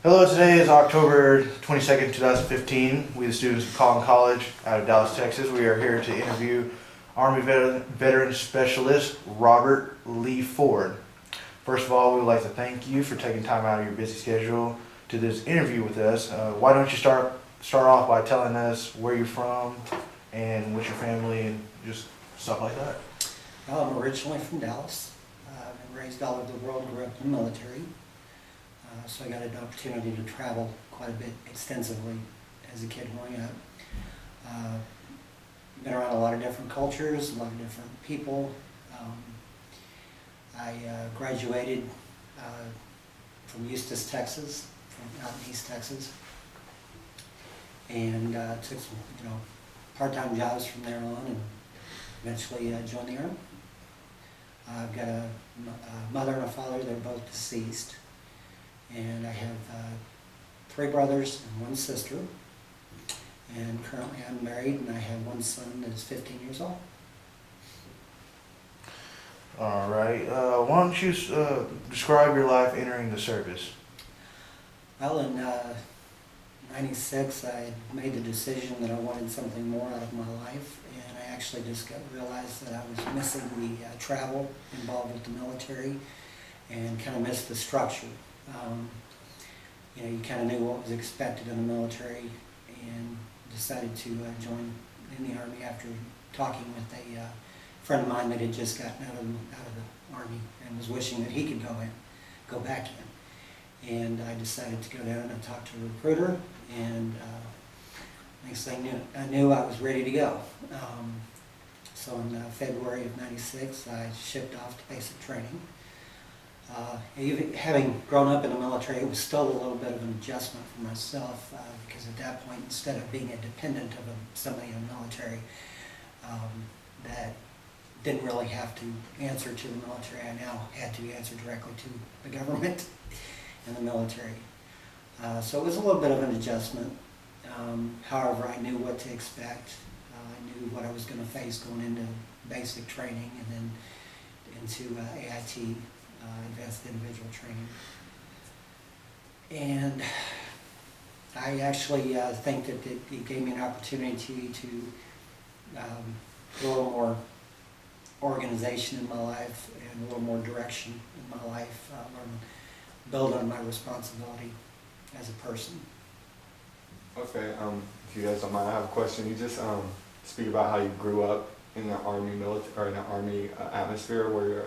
Hello, today is October 22nd, 2015. We, the students of Collin College out of Dallas, Texas, we are here to interview Army Veteran Specialist Robert Lee Ford. First of all, we would like to thank you for taking time out of your busy schedule to this interview with us. Why don't you start off by telling us where you're from and what's your family and just stuff like that. Well, I'm originally from Dallas. I've been raised all over the world, grew up in the military. So I got an opportunity to travel quite a bit extensively as a kid growing up. Been around a lot of different cultures, a lot of different people. I graduated from Eustis, Texas, from out in East Texas, and took some, part-time jobs from there on, and eventually joined the Army. I've got a mother and a father. They're both deceased. And I have 3 brothers and 1 sister. And currently I'm married, and I have 1 son that is 15 years old. All right. Why don't you describe your life entering the service? Well, in '96, I made the decision that I wanted something more out of my life, and I actually just realized that I was missing the travel involved with the military, and kind of missed the structure. You kind of knew what was expected in the military, and decided to join in the Army after talking with a friend of mine that had just gotten out of the Army and was wishing that he could go back in. And I decided to go down and talk to a recruiter, and next thing I knew I was ready to go. So in February of '96, I shipped off to basic training. Even having grown up in the military, it was still a little bit of an adjustment for myself, because at that point, instead of being a dependent of somebody in the military that didn't really have to answer to the military, I now had to answer directly to the government in the military. So it was a little bit of an adjustment. However, I knew what to expect. I knew what I was going to face going into basic training and then into AIT. Advanced individual training. And I actually think that it gave me an opportunity to a little more organization in my life and a little more direction in my life, build on my responsibility as a person. Okay, if you guys don't mind, I have a question. You just speak about how you grew up in the Army military, or in the Army atmosphere where you're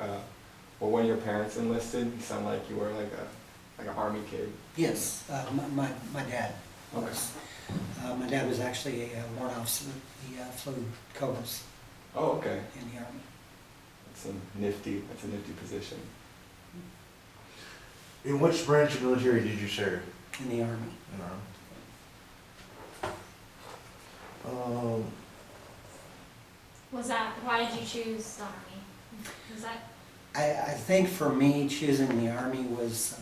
well, when your parents enlisted, you sound like you were like an Army kid. Yes, my dad was. Okay. My dad was actually a warrant officer. He flew Cobras Oh, okay. in the Army. That's a nifty position. In which branch of military did you serve? In the Army. Why did you choose the Army? Was that? I think for me, choosing the Army was,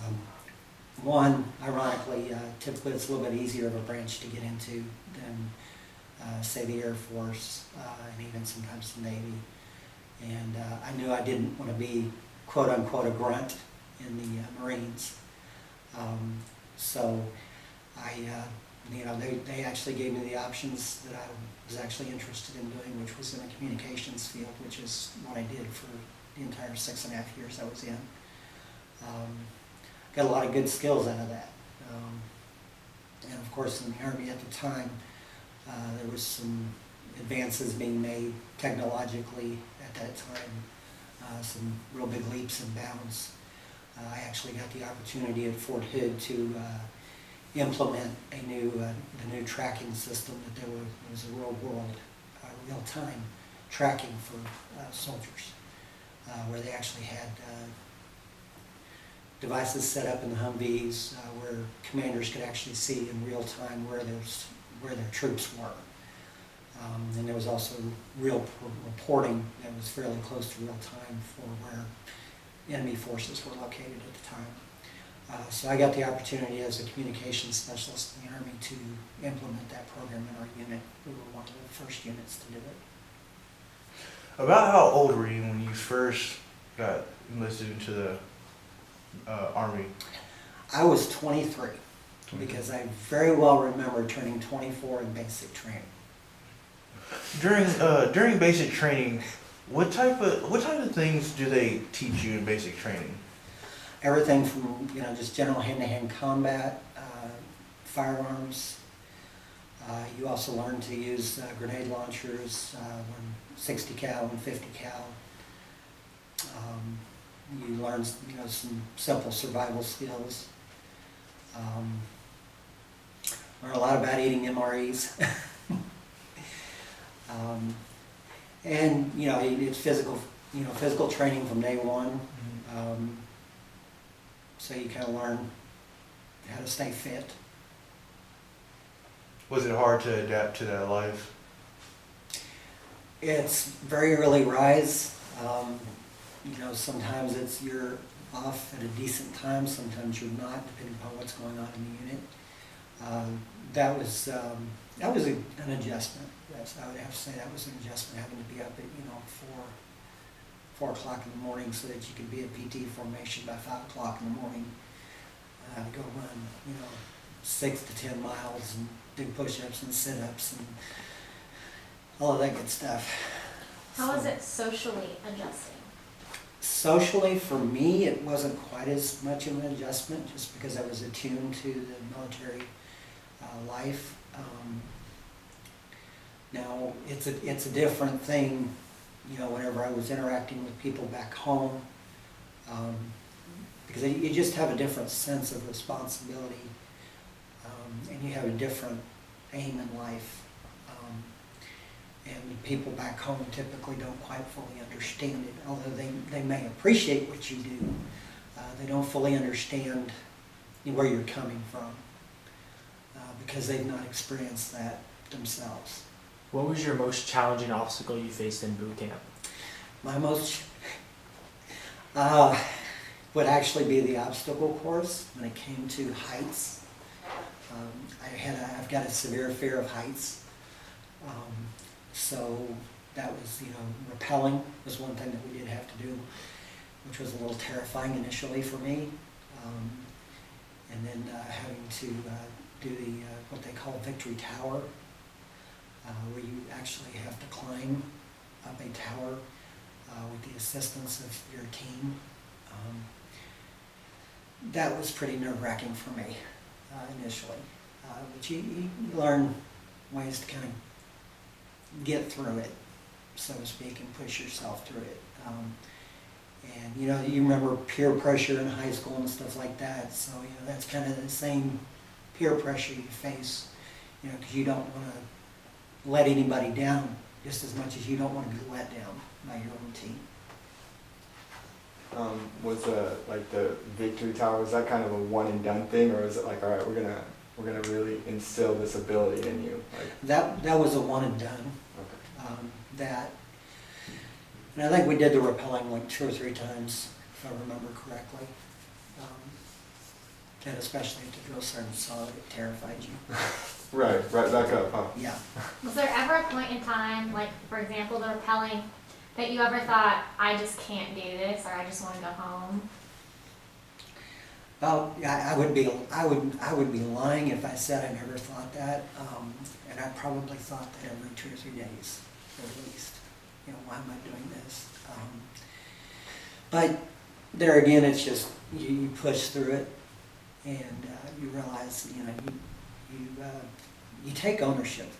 one, ironically, typically it's a little bit easier of a branch to get into than, say, the Air Force, and even sometimes the Navy. And I knew I didn't want to be, quote-unquote, a grunt in the Marines. So they actually gave me the options that I was actually interested in doing, which was in the communications field, which is what I did for the entire 6.5 years I was in. Got a lot of good skills out of that. And of course in the Army at the time, there was some advances being made technologically at that time, some real big leaps and bounds. I actually got the opportunity at Fort Hood to implement the new tracking system that there was a real-time tracking for soldiers. Where they actually had devices set up in the Humvees where commanders could actually see in real time where their troops were. And there was also real reporting that was fairly close to real time for where enemy forces were located at the time. So I got the opportunity as a communications specialist in the Army to implement that program in our unit. We were one of the first units to do it. About how old were you when you first got enlisted into the Army? I was 23. because I very well remember turning 24 in basic training. During basic training, what type of things do they teach you in basic training? Everything from, just general hand-to-hand combat, firearms. You also learn to use grenade launchers, 60 cal and 50 cal. You learn, some simple survival skills. Learn a lot about eating MREs. And, it's physical training from day one. So you kind of learn how to stay fit. Was it hard to adapt to that life? It's very early rise. Sometimes you're off at a decent time, sometimes you're not, depending upon what's going on in the unit. That was an adjustment. Yes, I would have to say that was an adjustment, having to be up at 4 o'clock in the morning so that you could be at PT formation by 5 o'clock in the morning. Go run 6 to 10 miles and do push-ups and sit-ups and all of that good stuff. How was it socially adjusting? Socially, for me, it wasn't quite as much of an adjustment, just because I was attuned to the military life. Now, it's a different thing, whenever I was interacting with people back home, because you just have a different sense of responsibility, and you have a different aim in life. And people back home typically don't quite fully understand it, although they may appreciate what you do. They don't fully understand where you're coming from, because they've not experienced that themselves. What was your most challenging obstacle you faced in boot camp? My most would actually be the obstacle course when it came to heights. I've got a severe fear of heights. So that was, rappelling was one thing that we did have to do, which was a little terrifying initially for me. And then having to do what they call Victory Tower, where you actually have to climb up a tower with the assistance of your team. That was pretty nerve-wracking for me initially. But you learn ways to kind of get through it, so to speak, and push yourself through it. And you remember peer pressure in high school and stuff like that, so that's kind of the same peer pressure you face, because you don't want to let anybody down just as much as you don't want to be let down by your own team. Was the Victory Tower, was that kind of a one and done thing, or is it like, all right, we're gonna really instill this ability in you? That was a one and done. Okay. And I think we did the rappelling like 2 or 3 times, if I remember correctly. And especially if the drill sergeant saw it, it terrified you. Right back up, huh? Yeah. Was there ever a point in time, like for example, the rappelling, that you ever thought, I just can't do this, or I just want to go home? Well, I would be lying if I said I never thought that, and I probably thought that every 2 or 3 days, at least. Why am I doing this? But there again, it's just you push through it, and you realize you take ownership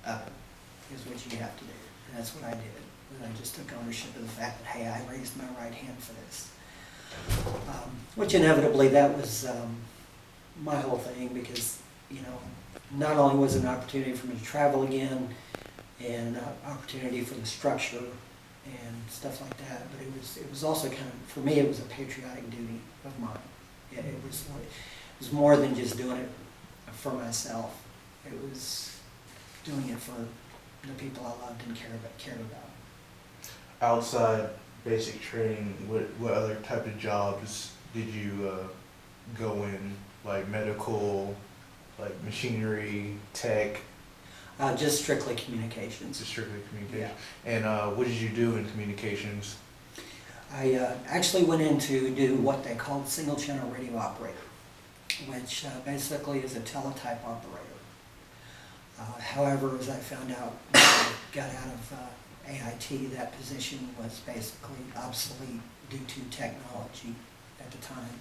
of it, is what you have to do, and that's what I did. And I just took ownership of the fact that, hey, I raised my right hand for this. Which inevitably that was my whole thing, because not only was it an opportunity for me to travel again and an opportunity for the structure and stuff like that, but it was also kind of, for me, it was a patriotic duty of mine. It was more than just doing it for myself. It was doing it for the people I loved and cared about. Outside basic training, what other type of jobs did you go in, like medical, like machinery, tech? Just strictly communications. Just strictly communication. Yeah. And what did you do in communications? I actually went in to do what they called single channel radio operator. which basically is a teletype operator. However, as I found out when I got out of AIT, that position was basically obsolete due to technology at the time.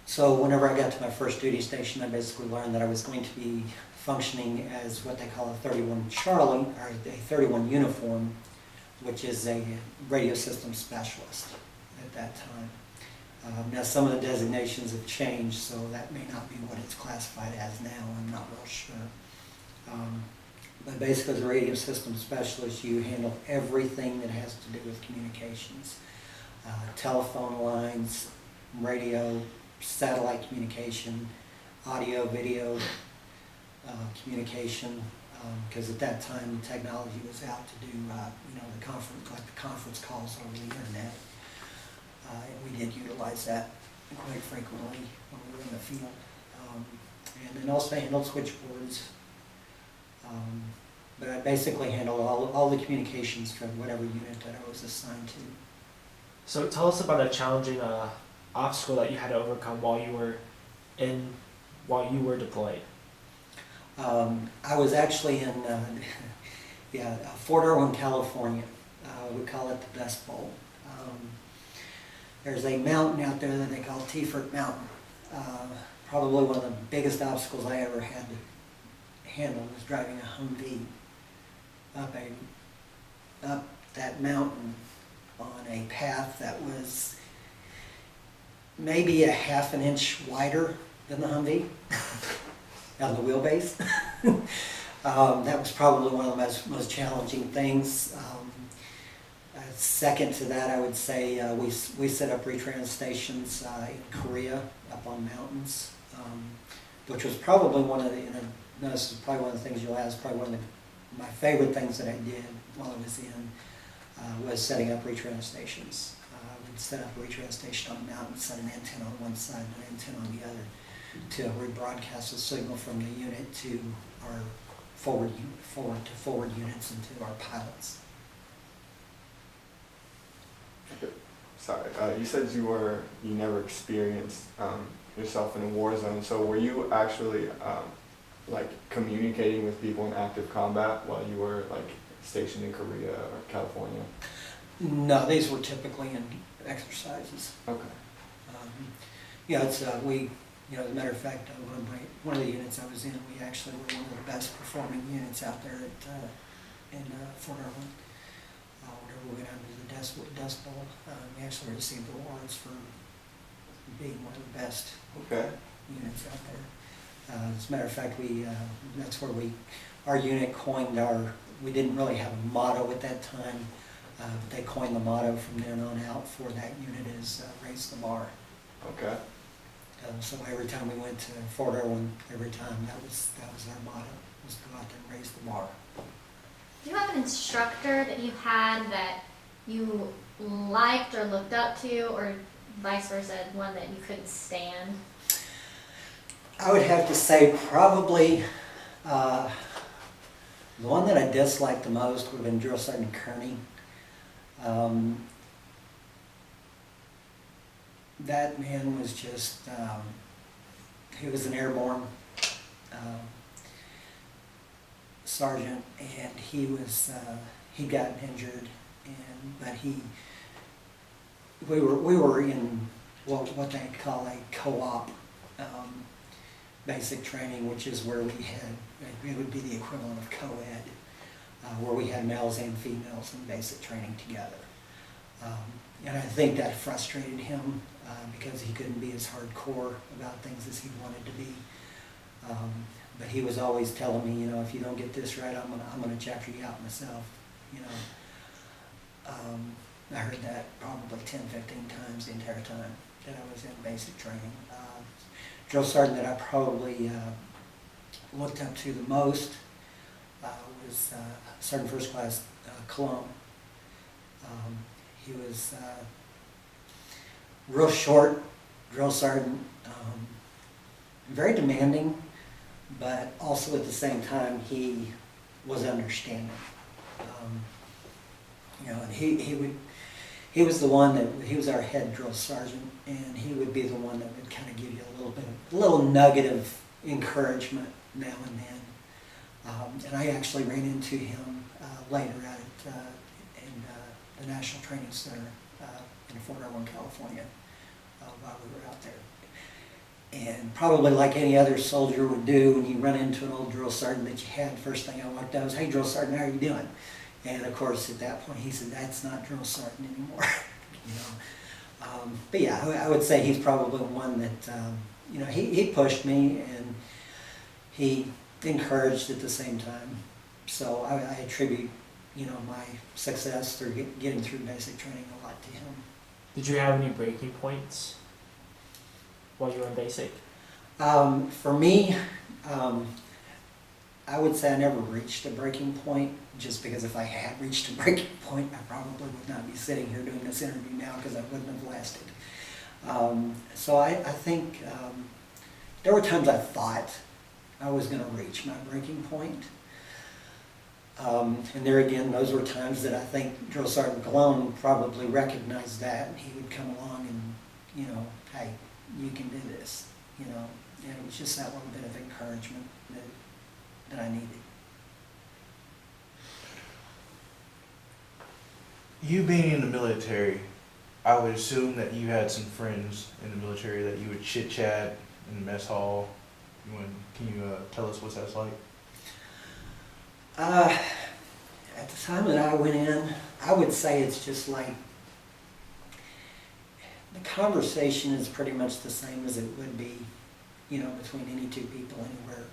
So whenever I got to my first duty station, I basically learned that I was going to be functioning as what they call a 31 Charlie, or a 31 uniform, which is a radio system specialist at that time. Now some of the designations have changed, so that may not be what it's classified as now, I'm not real sure. But basically as a radio system specialist, you handle everything that has to do with communications. Telephone lines, radio, satellite communication, audio, video communication, because at that time the technology was out to do the conference calls over the internet. And we did utilize that quite frequently when we were in the field. And then also handled switchboards. But I basically handled all the communications from whatever unit that I was assigned to. So tell us about a challenging obstacle that you had to overcome while you were deployed. I was actually in Fort Irwin, California. We call it the Dust Bowl. There's a mountain out there that they call T-Fort Mountain. Probably one of the biggest obstacles I ever had to handle was driving a Humvee up that mountain on a path that was maybe a half an inch wider than the Humvee on the wheelbase. That was probably one of the most challenging things. Second to that, I would say we set up retrans stations in Korea up on mountains, which was probably one of the, this is probably one of the things you'll ask, probably one of my favorite things that I did while I was in was setting up retrans stations. We'd set up a retrans station on a mountain, set an antenna on one side and an antenna on the other to rebroadcast a signal from the unit to our forward units and to our pilots. Sorry, you said you never experienced yourself in a war zone. So were you actually like communicating with people in active combat while you were like stationed in Korea or California? No, these were typically in exercises. Okay. It's as a matter of fact, one of the units I was in, we actually were one of the best performing units out there in Fort Irwin. Whenever we went out to the Dust Bowl, we actually received awards for being one of the best units out there. As a matter of fact, that's where our unit coined we didn't really have a motto at that time, but they coined the motto from then on out for that unit is raise the bar. Okay. So every time we went to Fort Irwin, every time that was our motto, was to go out there and raise the bar. Do you have an instructor that you had that you liked or looked up to, or vice versa, one that you couldn't stand? I would have to say probably the one that I disliked the most would have been Drill Sergeant Kearney. That man was just, he was an airborne sergeant, and he got injured, but we were in what they call a co-op basic training, which is where it would be the equivalent of co-ed, where we had males and females in basic training together. And I think that frustrated him because he couldn't be as hardcore about things as he wanted to be. But he was always telling me, if you don't get this right, I'm gonna chapter you out myself. I heard that probably 10, 15 times the entire time that I was in basic training. Drill sergeant that I probably looked up to the most was Sergeant First Class Cologne. He was real short drill sergeant, very demanding, but also at the same time he was understanding. And he was the one he was our head drill sergeant, and he would be the one that would kind of give you a little a little nugget of encouragement now and then. And I actually ran into him later out in the National Training Center in Fort Irwin, California, while we were out there. And probably like any other soldier would do, when you run into an old drill sergeant that you had, first thing I walked out was, "Hey, drill sergeant, how are you doing?" And of course, at that point, he said, "That's not drill sergeant anymore." you know. But yeah, I would say he's probably one that, you know, he pushed me and he encouraged at the same time. So I attribute, you know, my success through getting through basic training a lot to him. Did you have any breaking points while you were in basic? For me, I would say I never reached a breaking point, just because if I had reached a breaking point, I probably would not be sitting here doing this interview now, because I wouldn't have lasted. So I think there were times I thought I was going to reach my breaking point. And there again, those were times that I think Drill Sergeant Cologne probably recognized that, and he would come along and, you know, "Hey, you can do this," you know, and it was just that little bit of encouragement that I needed. You being in the military, I would assume that you had some friends in the military that you would chit chat in the mess hall. Can you tell us what that's like? At the time that I went in, I would say it's just like, the conversation is pretty much the same as it would be, you know, between any two people anywhere.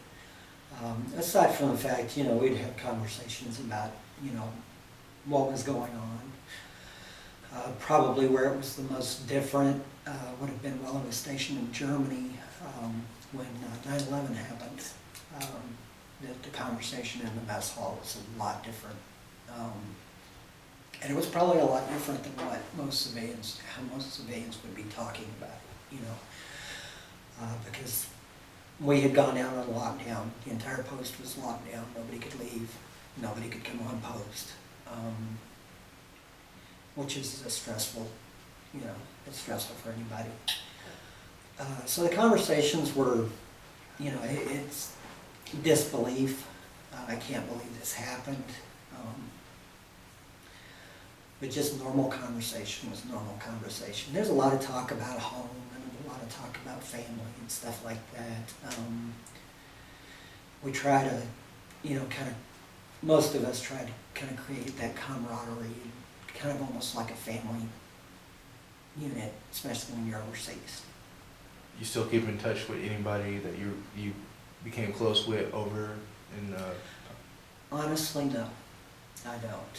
Aside from the fact, you know, we'd have conversations about, you know, what was going on. Probably where it was the most different would have been while I was stationed in Germany when 9/11 happened. The conversation in the mess hall was a lot different. And it was probably a lot different than what how most civilians would be talking about, you know. Because we had gone down on lockdown. The entire post was locked down. Nobody could leave. Nobody could come on post. Which is stressful, you know, it's stressful for anybody. So the conversations were, you know, it's disbelief. I can't believe this happened. But just normal conversation was normal conversation. There's a lot of talk about home and a lot of talk about family and stuff like that. We try to, you know, most of us try to kind of create that camaraderie, kind of almost like a family unit, especially when you're overseas. You still keep in touch with anybody that you became close with over in Honestly, no, I don't.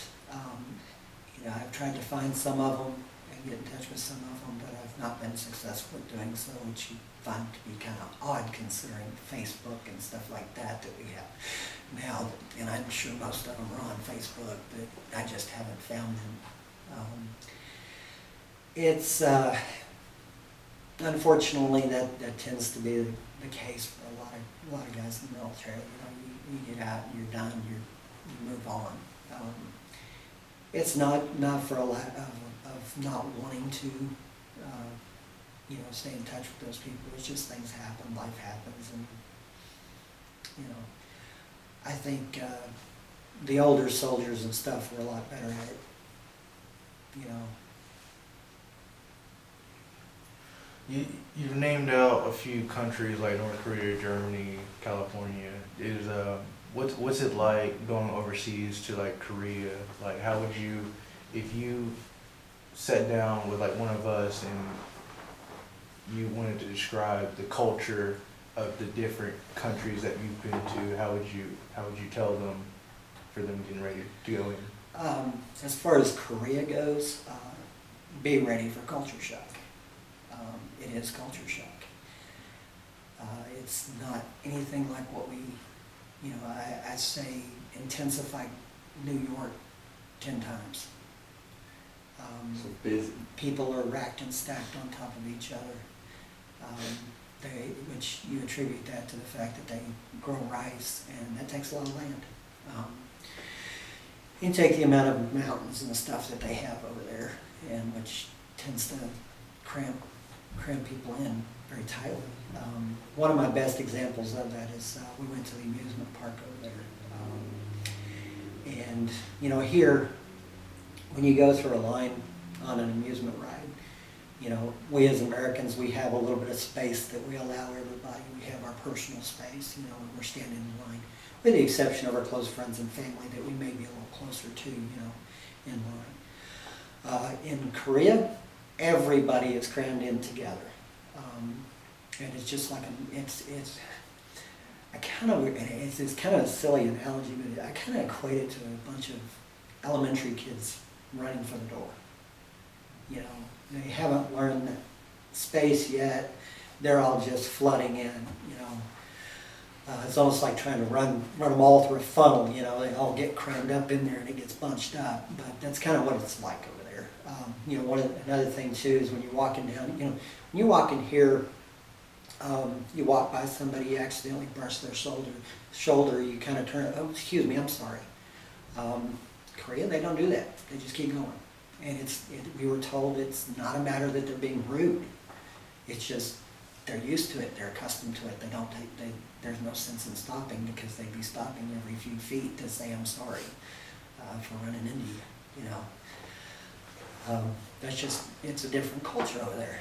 You know, I've tried to find some of them and get in touch with some of them, but I've not been successful at doing so, which you find to be kind of odd considering Facebook and stuff like that we have now. And I'm sure most of them are on Facebook, but I just haven't found them. It's unfortunately that tends to be the case for a lot of guys in the military. You know, you get out, you're done, you move on. It's not for a lot of not wanting to, you know, stay in touch with those people. It's just things happen, life happens, and you know, I think the older soldiers and stuff were a lot better at it. You know. You've named out a few countries like North Korea, Germany, California. What's it like going overseas to like Korea? Like, how would you, if you sat down with like one of us and you wanted to describe the culture of the different countries that you've been to, how would you tell them for them getting ready to go in? As far as Korea goes, be ready for culture shock. It is culture shock. It's not anything like what we, you know, I say intensify New York 10 times. So busy. People are racked and stacked on top of each other, which you attribute that to the fact that they grow rice, and that takes a lot of land. You take the amount of mountains and the stuff that they have over there, and which tends to cramp cram people in very tightly. One of my best examples of that is we went to the amusement park over there. And, you know, here, when you go through a line on an amusement ride, you know, we as Americans, we have a little bit of space that we allow everybody. We have our personal space, you know, when we're standing in line, with the exception of our close friends and family that we may be a little closer to, you know, in line. In Korea, everybody is crammed in together. And it's just like, it's kind of a silly analogy, but I kind of equate it to a bunch of elementary kids running for the door. You know, they haven't learned that space yet. They're all just flooding in, you know. It's almost like trying to run them all through a funnel, you know. They all get crammed up in there and it gets bunched up. But that's kind of what it's like over there. You know, another thing too is when you're walking down, you know, when you walk in here, you walk by somebody, you accidentally brush their shoulder, you kind of turn, oh, excuse me, I'm sorry. Korea, they don't do that. They just keep going. And we were told it's not a matter that they're being rude. It's just they're used to it. They're accustomed to it. There's no sense in stopping because they'd be stopping every few feet to say I'm sorry for running into you. You know, it's a different culture over there.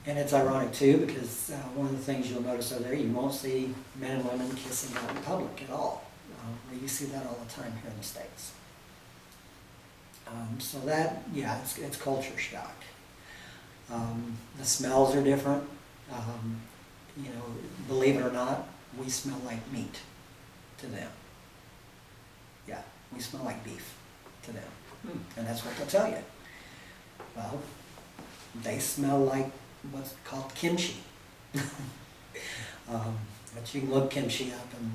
And it's ironic too because one of the things you'll notice over there, you won't see men and women kissing out in public at all. Where you see that all the time here in the States. So that, yeah, it's culture shock. The smells are different. You know, believe it or not, we smell like meat to them. Yeah, we smell like beef to them. And that's what they'll tell you. Well, they smell like what's called kimchi. But you can look kimchi up and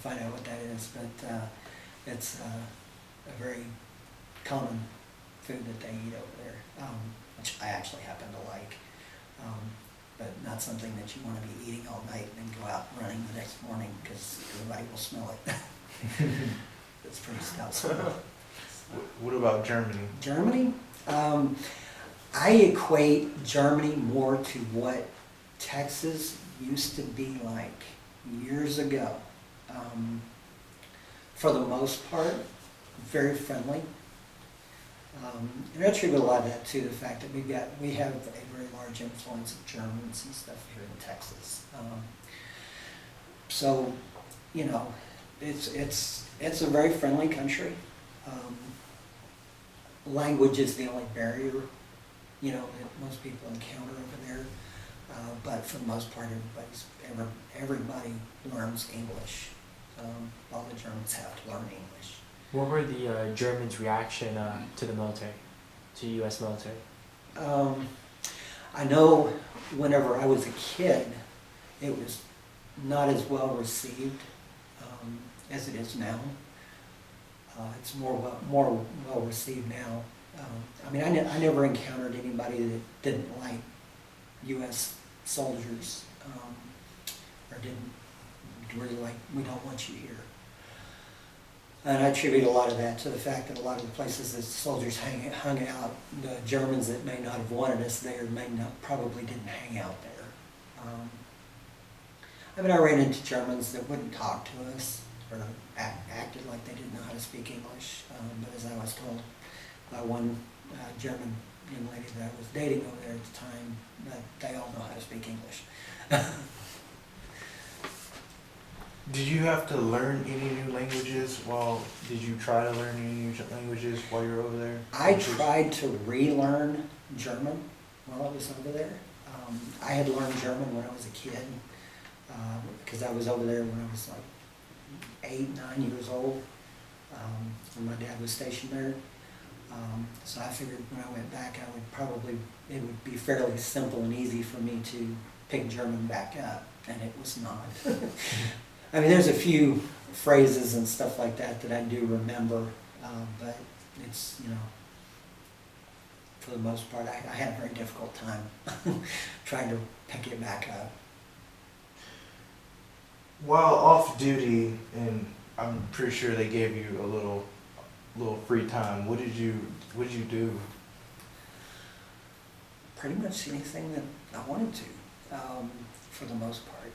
find out what that is. But it's a very common food that they eat over there, which I actually happen to like, but not something that you want to be eating all night and then go out running the next morning because everybody will smell it. It's pretty stout. What about Germany? Germany? I equate Germany more to what Texas used to be like years ago. For the most part, very friendly. And I attribute a lot of that to the fact that we have a very large influence of Germans and stuff here in Texas. So, you know, it's a very friendly country. Language is the only barrier, you know, that most people encounter over there. But for the most part, everybody learns English. All the Germans have to learn English. What were the Germans' reaction to the military, to the U.S. military? I know whenever I was a kid, it was not as well received as it is now. It's more well received now. I mean, I never encountered anybody that didn't like U.S. soldiers or didn't really like, we don't want you here. And I attribute a lot of that to the fact that a lot of the places that soldiers hung out, the Germans that may not have wanted us there probably didn't hang out there. I mean, I ran into Germans that wouldn't talk to us or acted like they didn't know how to speak English. But as I was told by one German young lady that I was dating over there at the time, that they all know how to speak English. Did you have to learn any new languages did you try to learn any new languages while you were over there? I tried to relearn German while I was over there. I had learned German when I was a kid because I was over there when I was like 8, 9 years old when my dad was stationed there. So I figured when I went back it would be fairly simple and easy for me to pick German back up, and it was not. I mean, there's a few phrases and stuff like that I do remember, but it's, you know, for the most part, I had a very difficult time trying to pick it back up. While off duty, and I'm pretty sure they gave you a little free time, what did you do? pretty much anything that I wanted to, for the most part,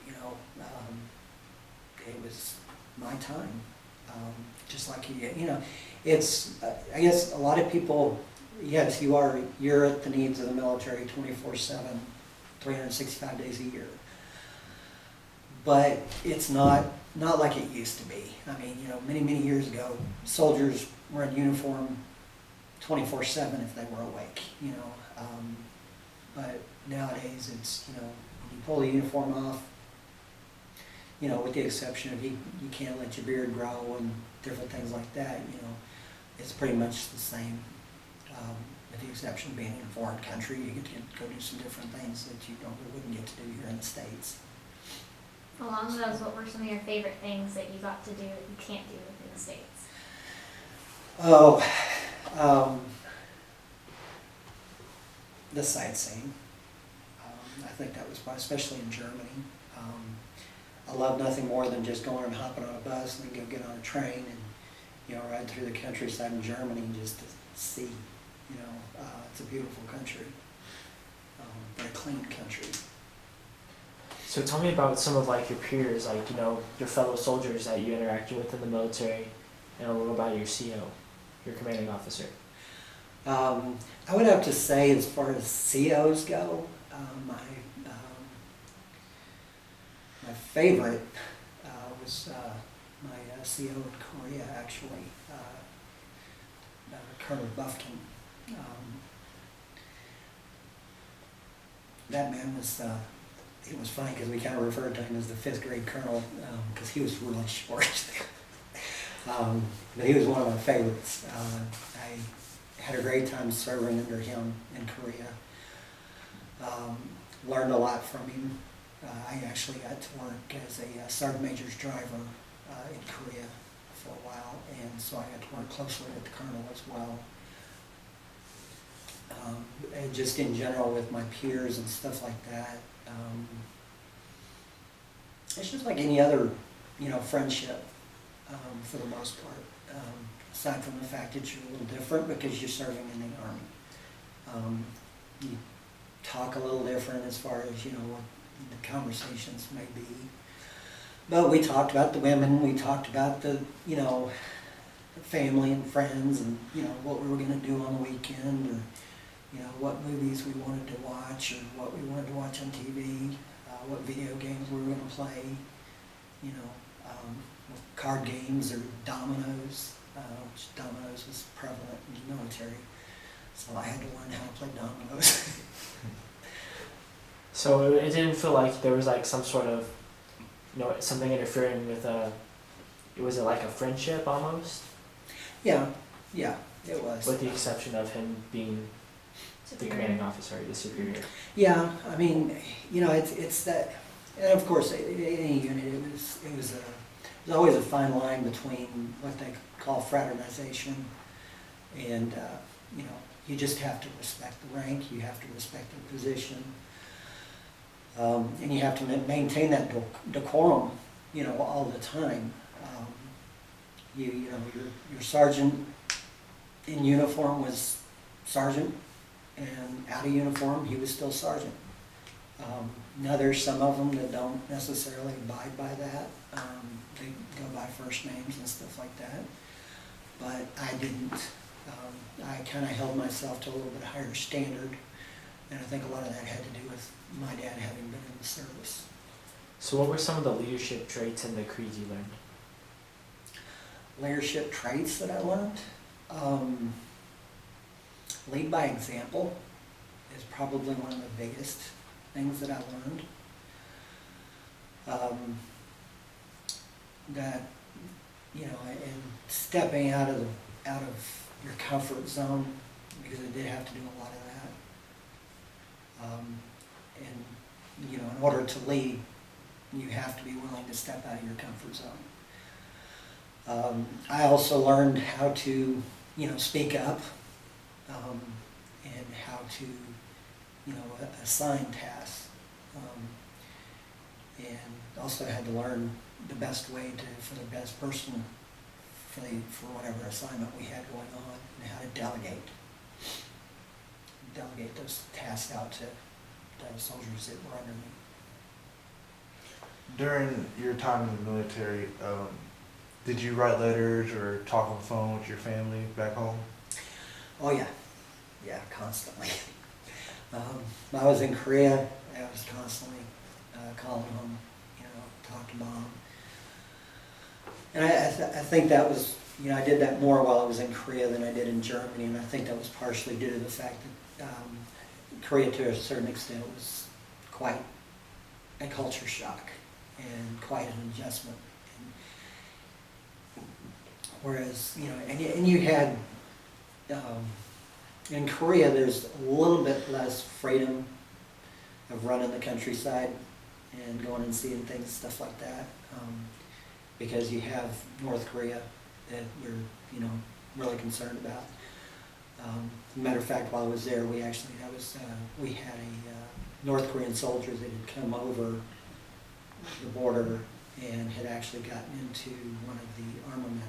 it was my time. Just like it's, I guess a lot of people, yes, you're at the needs of the military 24/7, 365 days a year. But it's not like it used to be. I mean, many years ago, soldiers were in uniform 24/7 if they were awake, but nowadays it's, when you pull the uniform off, with the exception of you can't let your beard grow and different things like that, it's pretty much the same. With the exception of being in a foreign country, you get to go do some different things that you wouldn't get to do here in the States. Along those, what were some of your favorite things that you got to do that you can't do within the States? Oh, the sightseeing. I think that was especially in Germany. I love nothing more than just going and hopping on a bus and then go get on a train and, ride through the countryside in Germany just to see. It's a beautiful country, but a clean country. So tell me about some of like your peers, like your fellow soldiers that you interacted with in the military, and a little about your CO, your commanding officer. I would have to say, as far as COs go, my favorite was my CO in Korea, actually, Colonel Buffkin. That man was, it was funny because we kind of referred to him as the 5th grade colonel because he was really short. But he was one of my favorites. I had a great time serving under him in Korea. Learned a lot from him. I actually got to work as a sergeant major's driver in Korea for a while, and so I got to work closely with the colonel as well. And just in general with my peers and stuff like that, it's just like any other, friendship for the most part. Aside from the fact that you're a little different because you're serving in the Army. You talk a little different as far as, what the conversations may be. But we talked about the women, we talked about the family and friends and, what we were going to do on the weekend or, what movies we wanted to watch or what we wanted to watch on TV, what video games we were going to play, card games or dominoes, which dominoes was prevalent in the military. So I had to learn how to play dominoes. So it didn't feel like there was like some sort of, something interfering with was it like a friendship almost? Yeah, it was. With the exception of him being the commanding officer, the superior. Yeah, I mean, it's that, and of course, any unit, it was always a fine line between what they call fraternization and, you just have to respect the rank, you have to respect the position, and you have to maintain that decorum, all the time. Your sergeant in uniform was sergeant, and out of uniform, he was still sergeant. Now there's some of them that don't necessarily abide by that. They go by first names and stuff like that. But I didn't. I kind of held myself to a little bit higher standard, and I think a lot of that had to do with my dad having been in the service. So what were some of the leadership traits and the creeds you learned? Leadership traits that I learned? Lead by example is probably one of the biggest things that I learned. That, and stepping out of your comfort zone, because I did have to do a lot of that. And, in order to lead, you have to be willing to step out of your comfort zone. I also learned how to, speak up, and how to, assign tasks. And also had to learn the best way for the best person for whatever assignment we had going on, and how to delegate. delegate those tasks out to the soldiers that were under me. During your time in the military, did you write letters or talk on the phone with your family back home? Oh yeah, constantly. I was in Korea. I was constantly calling home, talk to mom. And I think that was, I did that more while I was in Korea than I did in Germany, and I think that was partially due to the fact that Korea, to a certain extent, was quite a culture shock and quite an adjustment. And whereas, and you had, in Korea, there's a little bit less freedom of running the countryside and going and seeing things, stuff like that, because you have North Korea that you're, really concerned about. Matter of fact, while I was there, we had a North Korean soldier that had come over the border and had actually gotten into one of the armament,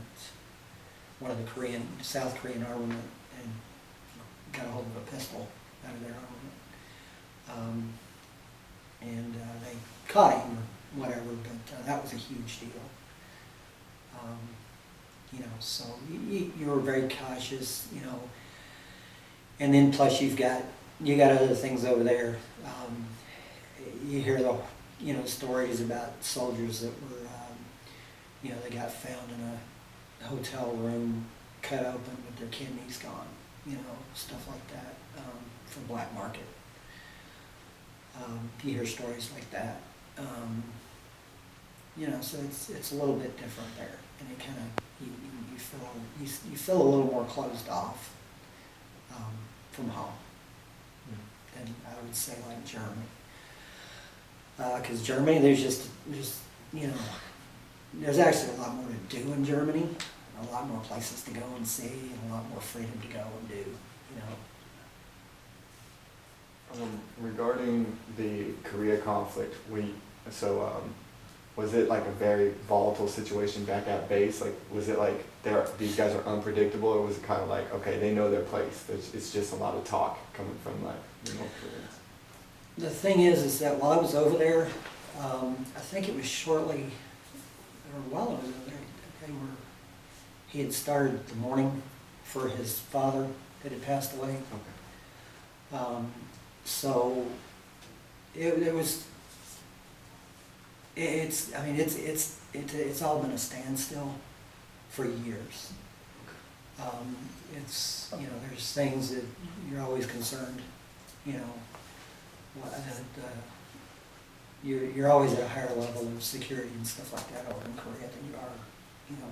one of the South Korean armament, and got a hold of a pistol out of their armament. And they caught him or whatever, but that was a huge deal. So you were very cautious, and then plus you got other things over there. You hear the stories about soldiers that were they got found in a hotel room cut open with their kidneys gone, stuff like that, for black market. You hear stories like that. So it's a little bit different there, and it kind of you feel a little more closed off from home than I would say like Germany. Because Germany, there's there's actually a lot more to do in Germany, a lot more places to go and see, and a lot more freedom to go and do. Regarding the Korea conflict, was it like a very volatile situation back at base? Like, was it like these guys are unpredictable, or was it kind of like, okay, they know their place? It's just a lot of talk coming from like the North Koreans. The thing is that while I was over there, I think it was shortly, or while I was over there, he had started the mourning for his father that had passed away. Okay. So it was. It's all been a standstill for years. There's things that you're always concerned, you're always at a higher level of security and stuff like that over in Korea than you are,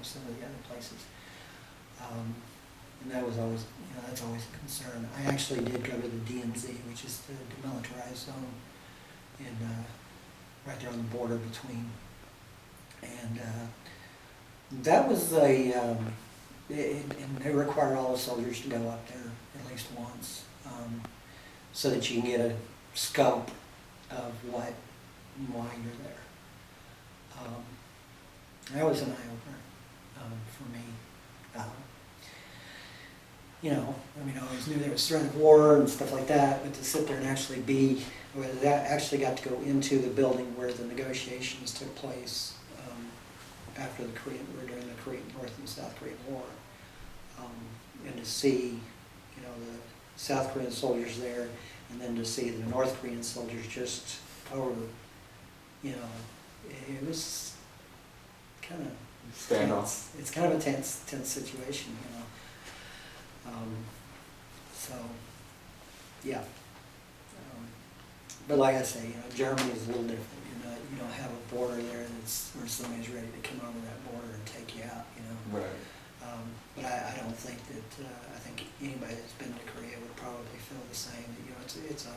some of the other places. And that was always, that's always a concern. I actually did go to the DMZ, which is the demilitarized zone, right there on the border between, and that was and they require all the soldiers to go up there at least once, so that you can get a scope of why you're there. That was an eye-opener for me. I always knew there was threat of war and stuff like that, but to sit there and actually actually got to go into the building where the negotiations took place after during the Korean North and South Korean War, and to see, the South Korean soldiers there, and then to see the North Korean soldiers just over, it was kind of Standoff. It's kind of a tense situation, So, yeah. But like I say, Germany is a little different. You don't have a border there where somebody's ready to come over that border and take you out. Right. But I don't think that. I think anybody that's been to Korea would probably feel the same. That it's a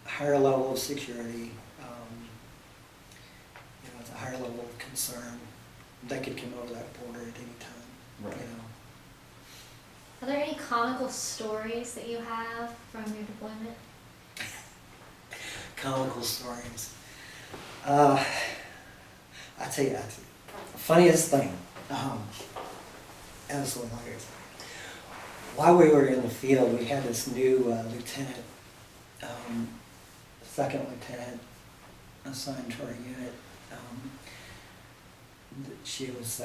higher level of security. It's a higher level of concern. They could come over that border at any time. Right. Are there any comical stories that you have from your deployment? Comical stories. I tell you, funniest thing. Absolutely hilarious. while we were in the field, we had this new lieutenant, second lieutenant assigned to our unit. She was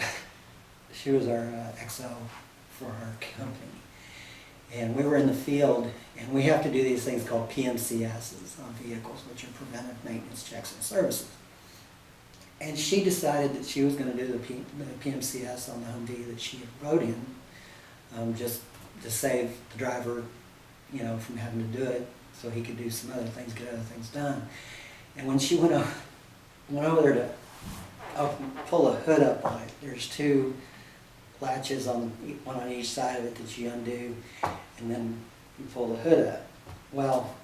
she was our XO for our company. And we were in the field, and we have to do these things called PMCSs on vehicles, which are preventive maintenance checks and services. And she decided that she was going to do the PMCS on the Humvee that she had rode in, just to save the driver, you know, from having to do it, so he could do some other things, get other things done. And when she went over there to pull a hood up on it, there's two latches on one on each side of it that you undo, and then you pull the hood up. Well,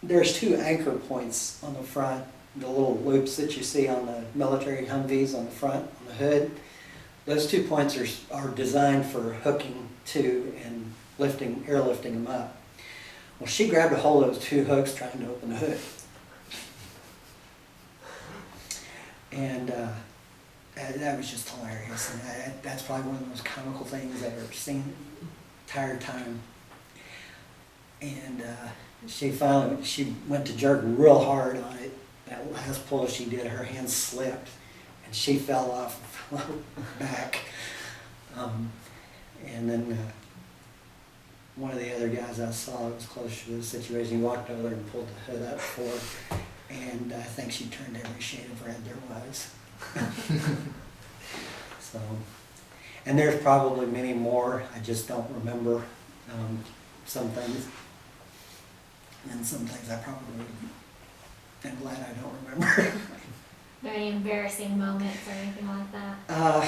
there's two anchor points on the front, the little loops that you see on the military Humvees on the front, on the hood. Those 2 points are designed for hooking to and airlifting them up. Well, she grabbed a hold of those 2 hooks trying to open the hood. And that was just hilarious. And that's probably one of the most comical things I've ever seen the entire time. And she went to jerk real hard on it. That last pull she did, her hand slipped, and she fell off and fell back. And then one of the other guys I saw that was close to the situation, he walked over there and pulled the hood up for her, and I think she turned every shade of red there was. So, and there's probably many more. I just don't remember some things, and some things I probably am glad I don't remember. Are there any embarrassing moments or anything like that? Trying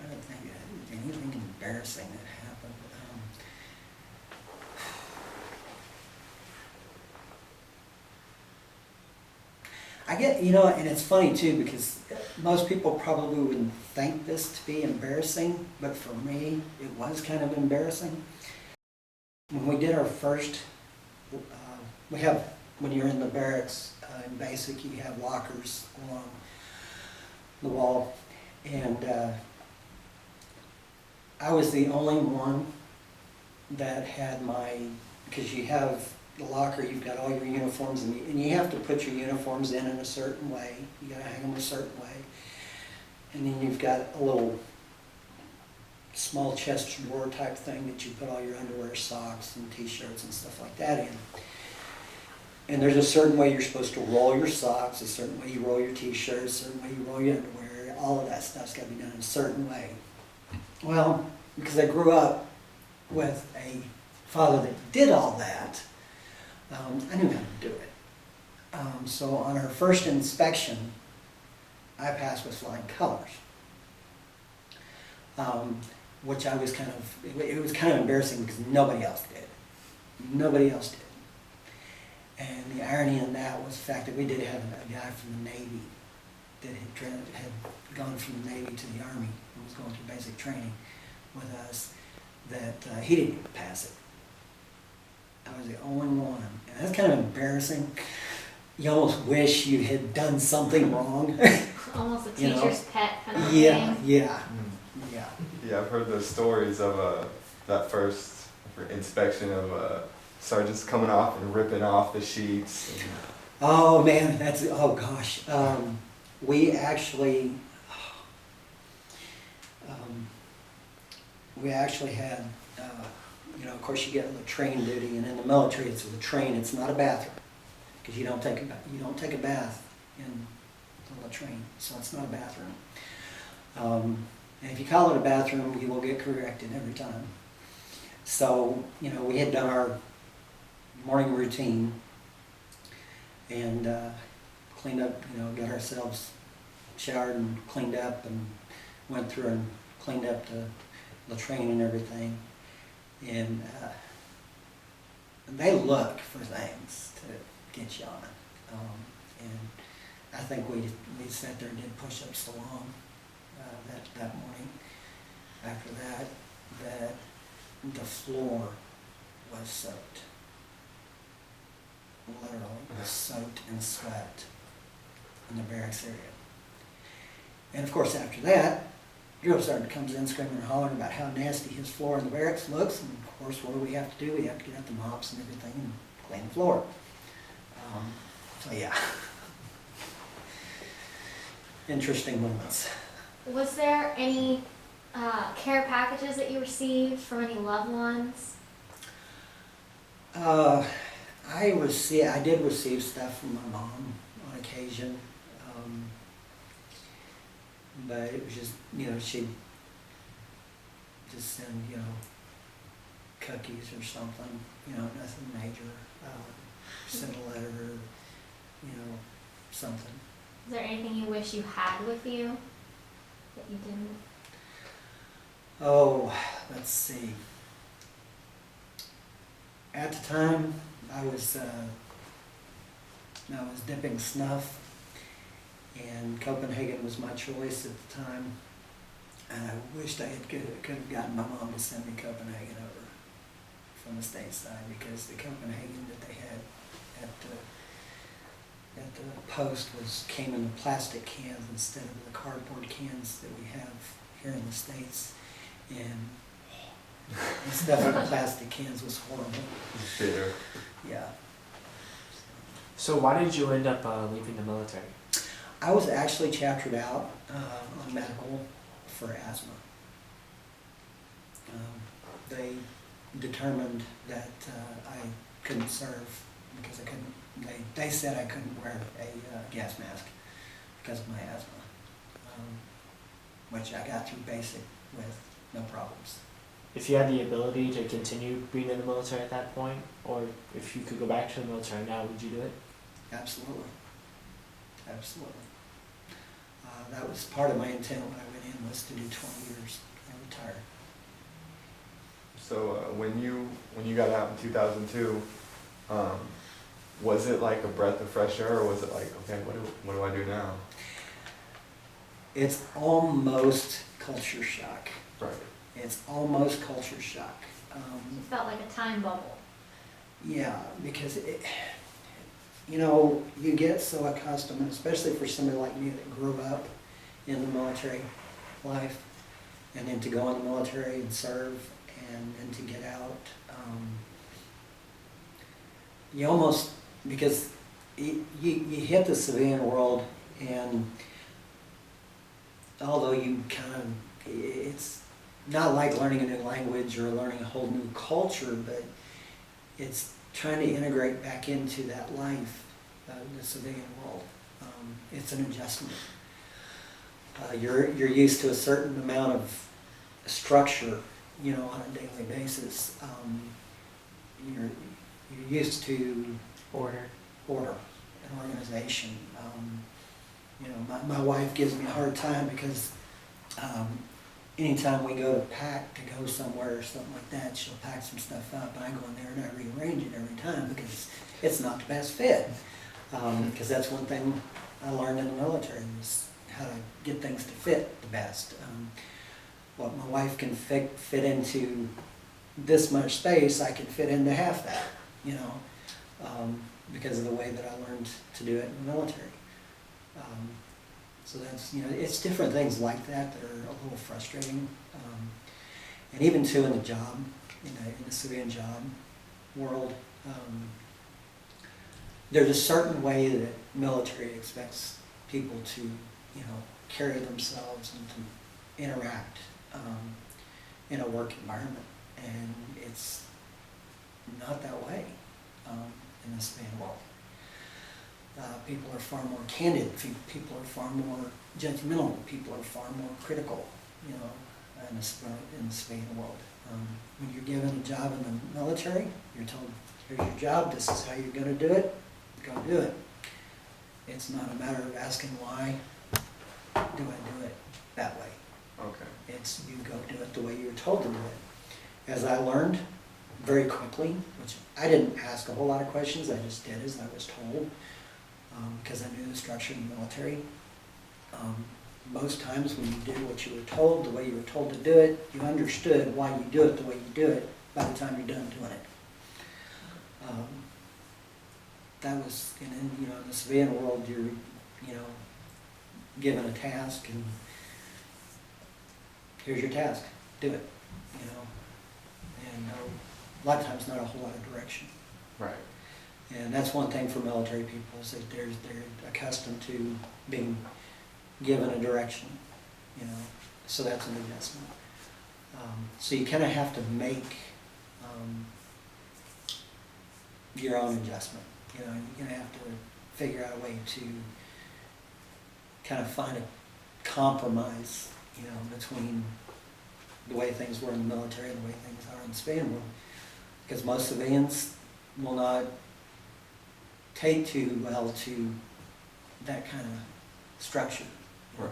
to think of anything embarrassing that happened. I get, you know, and it's funny too, because most people probably wouldn't think this to be embarrassing, but for me, it was kind of embarrassing. When we did our first, when you're in the barracks, in basic, you have lockers along the wall, and I was the only one that had because you have the locker, you've got all your uniforms, and you have to put your uniforms in a certain way. You got to hang them a certain way. And then you've got a little small chest drawer type thing that you put all your underwear, socks, and t-shirts and stuff like that in. And there's a certain way you're supposed to roll your socks, a certain way you roll your t-shirts, a certain way you roll your underwear. All of that stuff's got to be done in a certain way. Well, because I grew up with a father that did all that, I knew how to do it. So on our first inspection, I passed with flying colors, which I was it was kind of embarrassing because nobody else did. Nobody else did. And the irony in that was the fact that we did have a guy from the Navy that had gone from the Navy to the Army and was going through basic training with us, that he didn't pass it. I was the only one. And that's kind of embarrassing. You almost wish you had done something wrong. Almost a You know? teacher's pet kind of Yeah, thing. yeah, Mm. yeah. Yeah, I've heard those stories of that first inspection of sergeants coming off and ripping off the sheets. And Oh man, oh gosh. We actually had, you know, of course you get latrine duty, and in the military it's a latrine. It's not a bathroom, because you don't take a bath in the latrine, so it's not a bathroom. And if you call it a bathroom, you will get corrected every time. So, you know, we had done our morning routine and cleaned up, you know, got ourselves showered and cleaned up, and went through and cleaned up the latrine and everything. And they look for things to get you on. And I think we sat there and did push-ups so long that morning. After that the floor was soaked. Literally was soaked in sweat in the barracks area. And of course after that, drill sergeant comes in screaming and hollering about how nasty his floor in the barracks looks, and of course, what do we have to do? We have to get out the mops and everything and clean the floor. So yeah. Interesting moments. Was there any care packages that you received from any loved ones? I did receive stuff from my mom on occasion, but it was just, she'd just send, cookies or something, nothing major. Send a letter, something. Is there anything you wish you had with you that you didn't? Oh, let's see. At the time, I was dipping snuff, and Copenhagen was my choice at the time. And I wished I could have gotten my mom to send me Copenhagen over from the stateside, because the Copenhagen that they had at the post came in the plastic cans instead of the cardboard cans that we have here in the States. And the stuff in the plastic cans was horrible. Bitter. Yeah. So why did you end up leaving the military? I was actually chaptered out on medical for asthma. They determined that I couldn't serve because I couldn't. They said I couldn't wear a gas mask because of my asthma, which I got through basic with no problems. If you had the ability to continue being in the military at that point, or if you could go back to the military now, would you do it? Absolutely. Absolutely. That was part of my intent when I went in, was to do 20 years and retire. So when you got out in 2002, was it like a breath of fresh air, or was it like, okay, what do I do now? It's almost culture shock. Right. It's almost culture shock. It felt like a time bubble. Yeah, because you get so accustomed, especially for somebody like me that grew up in the military life, and then to go in the military and serve, and then to get out. You almost, because you hit the civilian world, and although it's not like learning a new language or learning a whole new culture, but it's trying to integrate back into that life, the civilian world. It's an adjustment. You're used to a certain amount of structure, on a daily basis. You're used to Order. and organization. My wife gives me a hard time because anytime we go to pack to go somewhere or something like that, she'll pack some stuff up, and I go in there and I rearrange it every time because it's not the best fit. Because that's one thing I learned in the military, was how to get things to fit the best. What my wife can fit into this much space, I can fit into half that, because of the way that I learned to do it in the military. So that's, it's different things like that that are a little frustrating. And even too in the job, in the civilian job world, there's a certain way that military expects people to, carry themselves and to interact in a work environment, and it's not that way in the civilian world. People are far more candid. People are far more judgmental. People are far more critical, in the civilian world. When you're given a job in the military, you're told, here's your job, this is how you're going to do it, go do it. It's not a matter of asking why do I do it that way. Okay. It's you go do it the way you were told to do it. As I learned very quickly, which I didn't ask a whole lot of questions, I just did as I was told, because I knew the structure in the military. Most times when you did what you were told, the way you were told to do it, you understood why you do it the way you do it by the time you're done doing it. That was, and then, in the civilian world, you're, given a task, and here's your task, do it, you know. And a lot of times not a whole lot of direction. Right. And that's one thing for military people is that they're accustomed to being given a direction, you know, so that's an adjustment. So you kind of have to make your own adjustment, you know, you're going to have to figure out a way to kind of find a compromise, you know, between the way things were in the military and the way things are in the civilian world. Because most civilians will not take too well to that kind of structure. Right.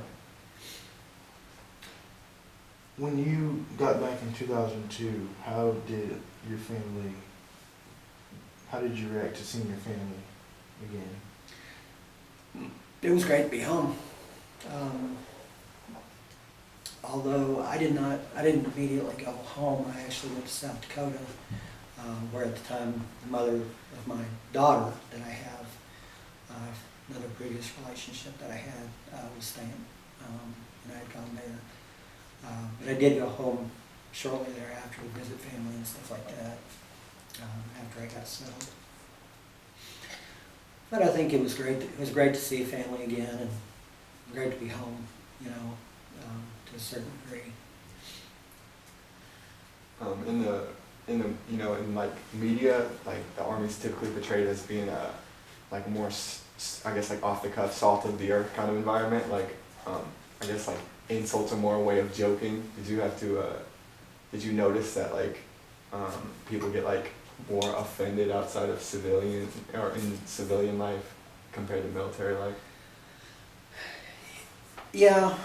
When you got back in 2002, how did you react to seeing your family again? It was great to be home. Although I didn't immediately go home. I actually went to South Dakota, where at the time the mother of my daughter that I have, another previous relationship that I had, was staying, and I had gone there. But I did go home shortly thereafter to visit family and stuff like that, after I got settled. But I think it was great. It was great to see family again, and great to be home, you know, to a certain degree. In like media, like the Army's typically portrayed as being a like more, I guess like off the cuff, salt of the earth kind of environment. Like, I guess like insults are more a way of joking. Did you notice that like people get like more offended outside of civilian or in civilian life compared to military life? Yeah.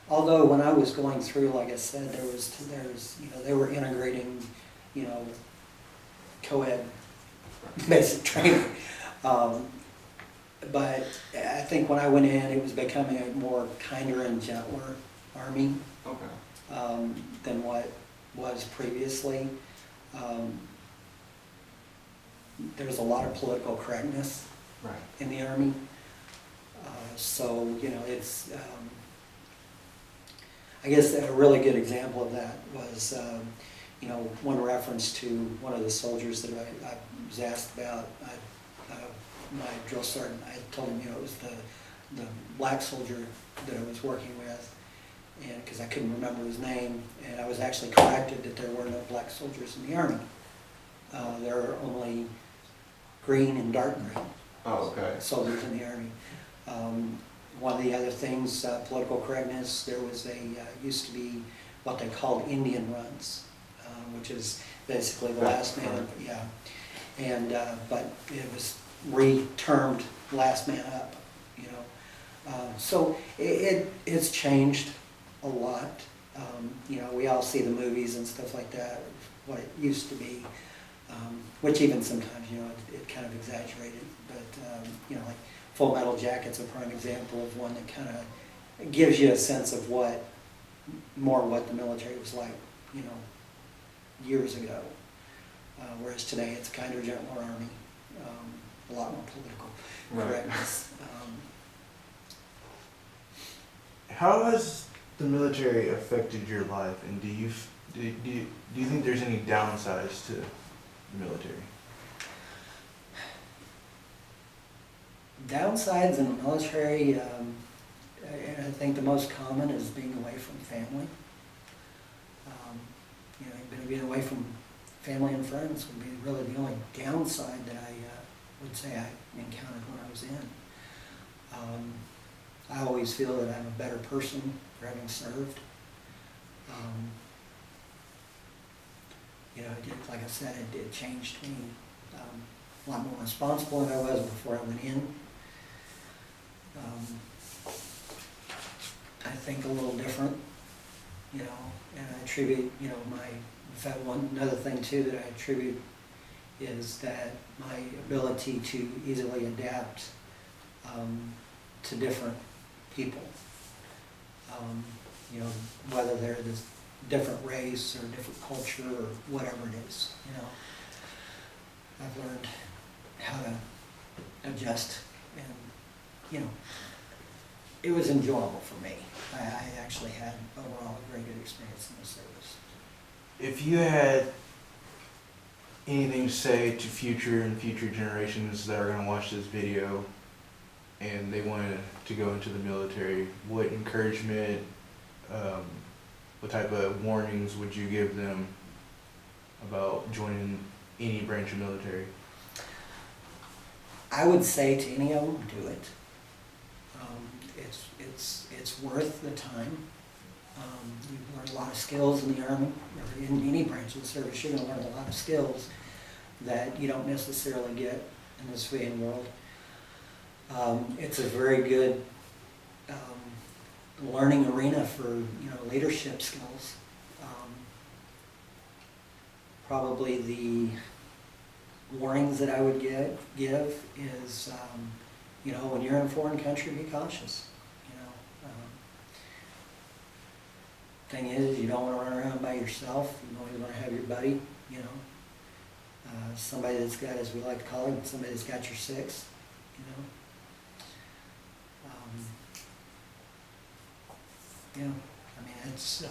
Although when I was going through, like I said, there's you know, they were integrating, you know, co-ed basic training. But I think when I went in, it was becoming a more kinder and gentler Army. Okay. Than what was previously. There was a lot of political correctness Right. in the Army. So, you know, it's, I guess a really good example of that was, you know, one reference to one of the soldiers that I was asked about. My drill sergeant, I told him, you know, it was the black soldier that I was working with, and because I couldn't remember his name, and I was actually corrected that there were no black soldiers in the Army. There are only green and dark green soldiers in the Army. One of the other things, political correctness, there was used to be what they called Indian runs, which is basically the last man, yeah. And, but it was re-termed last man up, you know. So it's changed a lot. You know, we all see the movies and stuff like that, what it used to be, which even sometimes, you know, it kind of exaggerated. But, you know, like Full Metal Jacket's a prime example of one that kind of gives you a sense of what the military was like, you know, years ago. Whereas today it's a kinder, gentler Army, a lot more political correctness. How has the military affected your life, and do you think there's any downsides to the military? Downsides in the military, and I think the most common is being away from family. You know, being away from family and friends would be really the only downside that I would say I encountered when I was in. I always feel that I'm a better person for having served. You know, like I said, it changed me. A lot more responsible than I was before I went in. I think a little different, you know, and I attribute, you know, another thing too that I attribute is that my ability to easily adapt to different people. You know, whether they're this different race or different culture or whatever it is, you know. I've learned how to adjust and, you know, it was enjoyable for me. I actually had overall a very good experience in the service. If you had anything to say to future generations that are going to watch this video and they wanted to go into the military, what encouragement, what type of warnings would you give them about joining any branch of military? I would say to any of them, do it. It's worth the time. You learn a lot of skills in the Army, or in any branch of the service. You're going to learn a lot of skills that you don't necessarily get in the civilian world. It's a very good learning arena for leadership skills. Probably the warnings that I would give is, when you're in a foreign country, be cautious. Thing is, you don't want to run around by yourself. You always want to have your buddy. Somebody that's got, as we like to call it, somebody that's got your six. It's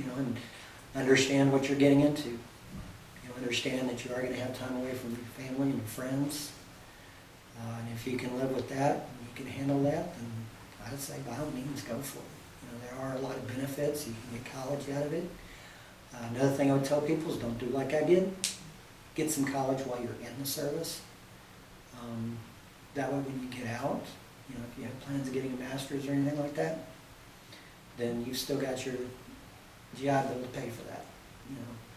and understand what you're getting into. Understand that you are going to have time away from your family and your friends. And if you can live with that, and you can handle that, then I'd say by all means go for it. There are a lot of benefits. You can get college out of it. Another thing I would tell people is don't do like I did. Get some college while you're in the service. That way when you get out, if you have plans of getting a master's or anything like that, then you've still got your GI Bill to pay for that.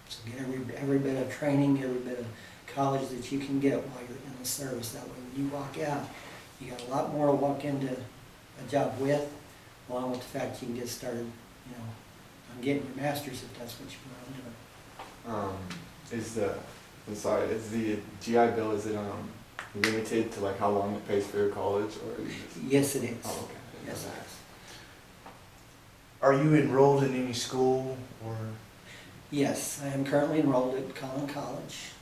So get every bit of training, every bit of college that you can get while you're in the service. That way when you walk out, you got a lot more to walk into a job with, along with the fact you can get started, on getting your master's if that's what you want to do. Is the GI Bill, is it limited to like how long it pays for your college, or is it just... Yes, it is. Oh, okay. Yes, it is. Are you enrolled in any school or? Yes, I am currently enrolled at Collin College.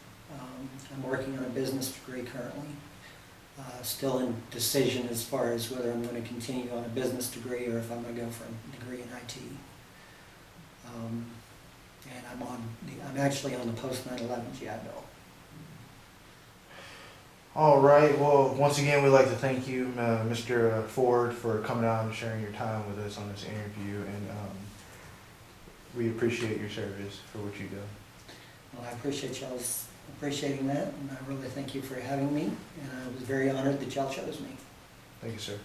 I'm working on a business degree currently. Still in decision as far as whether I'm going to continue on a business degree or if I'm going to go for a degree in IT. And I'm actually on the post 9/11 GI Bill. All right. Well, once again, we'd like to thank you, Mr. Ford, for coming out and sharing your time with us on this interview, and we appreciate your service for what you do. Well, I appreciate y'all's appreciating that, and I really thank you for having me, and I was very honored that y'all chose me. Thank you, sir.